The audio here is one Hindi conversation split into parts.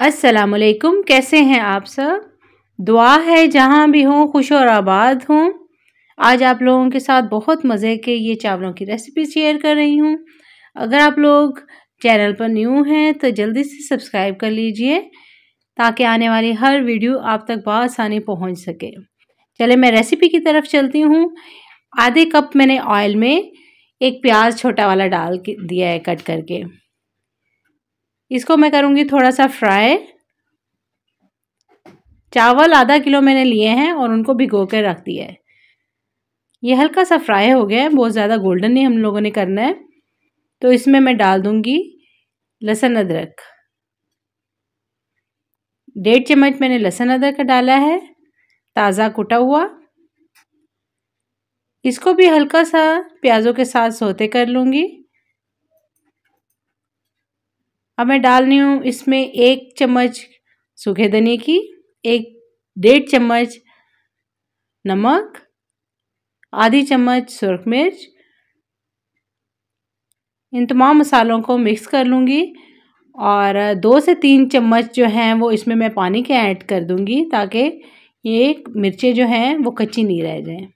अस्सलामुअलैकुम, कैसे हैं आप सब। दुआ है जहाँ भी हों खुश और आबाद हों। आज आप लोगों के साथ बहुत मज़े के ये चावलों की रेसिपी शेयर कर रही हूँ। अगर आप लोग चैनल पर न्यू हैं तो जल्दी से सब्सक्राइब कर लीजिए ताकि आने वाली हर वीडियो आप तक बआसानी पहुँच सके। चले मैं रेसिपी की तरफ चलती हूँ। आधे कप मैंने ऑयल में एक प्याज छोटा वाला डाल के दिया है कट करके। इसको मैं करूँगी थोड़ा सा फ्राई। चावल आधा किलो मैंने लिए हैं और उनको भिगो कर रख दिया है। ये हल्का सा फ्राई हो गया है, बहुत ज़्यादा गोल्डन नहीं हम लोगों ने करना है। तो इसमें मैं डाल दूँगी लहसुन अदरक। 1.5 चम्मच मैंने लहसुन अदरक का डाला है, ताज़ा कुटा हुआ। इसको भी हल्का सा प्याज़ों के साथ सौते कर लूँगी। अब मैं डाल रही हूँ इसमें 1 चम्मच सूखे धनिए की, 1.5 चम्मच नमक, आधी चम्मच सुरख मिर्च। इन तमाम मसालों को मिक्स कर लूँगी और 2 से 3 चम्मच जो हैं वो इसमें मैं पानी के ऐड कर दूँगी ताकि ये मिर्चें जो हैं वो कच्ची नहीं रह जाएं।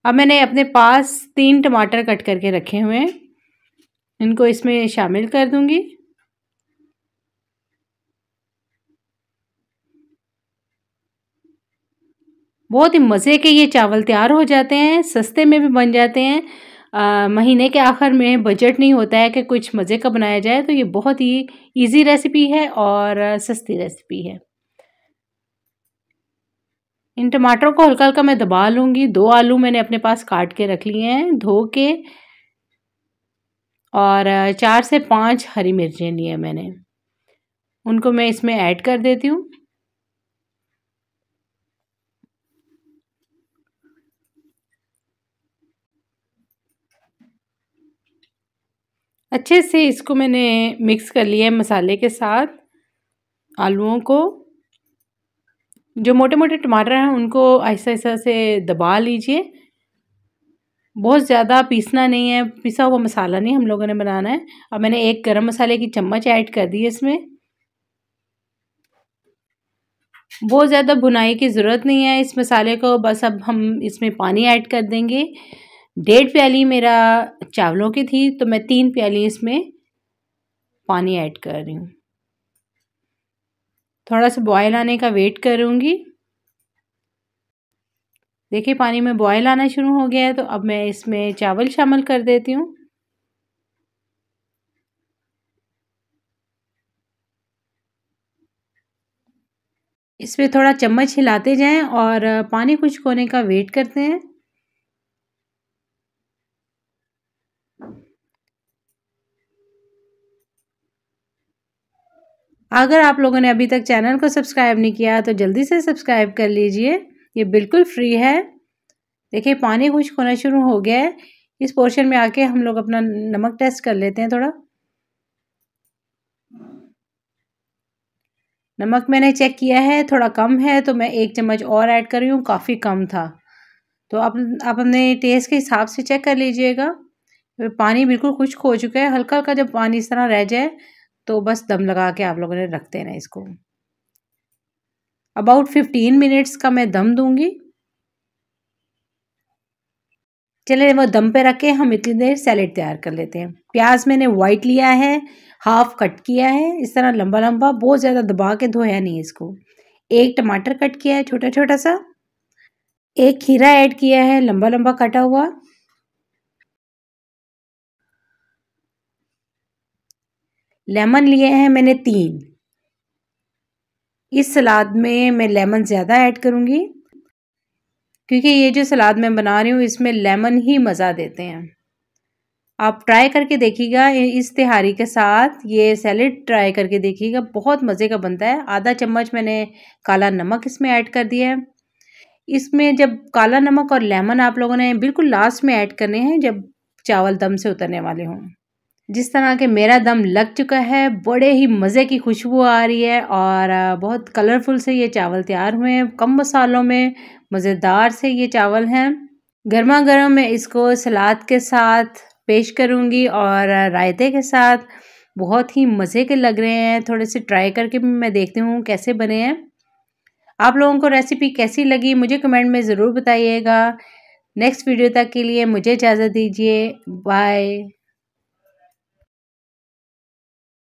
अब मैंने अपने पास 3 टमाटर कट करके रखे हुए हैं, इनको इसमें शामिल कर दूँगी। बहुत ही मज़े के ये चावल तैयार हो जाते हैं, सस्ते में भी बन जाते हैं। महीने के आखिर में बजट नहीं होता है कि कुछ मज़े का बनाया जाए, तो ये बहुत ही इजी रेसिपी है और सस्ती रेसिपी है। इन टमाटरों को हल्का हल्का मैं दबा लूँगी। 2 आलू मैंने अपने पास काट के रख लिए हैं धो के, और 4 से 5 हरी मिर्चें ली हैं मैंने, उनको मैं इसमें ऐड कर देती हूँ। अच्छे से इसको मैंने मिक्स कर लिया है मसाले के साथ आलूओं को। जो मोटे मोटे टमाटर हैं उनको ऐसा ऐसा से दबा लीजिए। बहुत ज़्यादा पीसना नहीं है, पिसा हुआ मसाला नहीं हम लोगों ने बनाना है। अब मैंने 1 गरम मसाले की चम्मच ऐड कर दी है इसमें। बहुत ज़्यादा भुनाई की ज़रूरत नहीं है इस मसाले को, बस अब हम इसमें पानी ऐड कर देंगे। 1.5 प्याली मेरा चावलों की थी तो मैं 3 प्याली इसमें पानी ऐड कर रही हूँ। थोड़ा सा बॉयल आने का वेट करूँगी। देखिए पानी में बॉयल आना शुरू हो गया है, तो अब मैं इसमें चावल शामिल कर देती हूँ। इसमें थोड़ा चम्मच हिलाते जाएं और पानी खुश्क होने का वेट करते हैं। अगर आप लोगों ने अभी तक चैनल को सब्सक्राइब नहीं किया तो जल्दी से सब्सक्राइब कर लीजिए, ये बिल्कुल फ्री है। देखिए पानी खुश्क होना शुरू हो गया है। इस पोर्शन में आके हम लोग अपना नमक टेस्ट कर लेते हैं। थोड़ा नमक मैंने चेक किया है, थोड़ा कम है तो मैं 1 चम्मच और ऐड कर रही हूँ, काफ़ी कम था। तो आप अपने टेस्ट के हिसाब से चेक कर लीजिएगा। पानी बिल्कुल खुश्क हो चुका है। हल्का हल्का जब पानी इस तरह रह जाए तो बस दम लगा के आप लोगों ने रख देना इसको। अबाउट 15 मिनट्स का मैं दम दूंगी। चलिए वो दम पे रख के हम इतनी देर सैलेड तैयार कर लेते हैं। प्याज मैंने वाइट लिया है, हाफ कट किया है इस तरह लंबा लंबा, बहुत ज़्यादा दबा के धोया नहीं इसको। 1 टमाटर कट किया है छोटा छोटा सा, 1 खीरा ऐड किया है लंबा लंबा कटा हुआ। लेमन लिए हैं मैंने 3। इस सलाद में मैं लेमन ज़्यादा ऐड करूँगी क्योंकि ये जो सलाद मैं बना रही हूँ इसमें लेमन ही मज़ा देते हैं। आप ट्राई करके देखिएगा इस तिहारी के साथ, ये सैलेड ट्राई करके देखिएगा, बहुत मज़े का बनता है। आधा चम्मच मैंने काला नमक इसमें ऐड कर दिया है। इसमें जब काला नमक और लेमन आप लोगों ने बिल्कुल लास्ट में ऐड करने हैं जब चावल दम से उतरने वाले हों। जिस तरह के मेरा दम लग चुका है, बड़े ही मज़े की खुशबू आ रही है और बहुत कलरफुल से ये चावल तैयार हुए हैं। कम मसालों में मज़ेदार से ये चावल हैं। गर्मा गर्म मैं इसको सलाद के साथ पेश करूंगी और रायते के साथ। बहुत ही मज़े के लग रहे हैं। थोड़े से ट्राई करके मैं देखती हूँ कैसे बने हैं। आप लोगों को रेसिपी कैसी लगी मुझे कमेंट में ज़रूर बताइएगा। नेक्स्ट वीडियो तक के लिए मुझे इजाज़त दीजिए। बाय।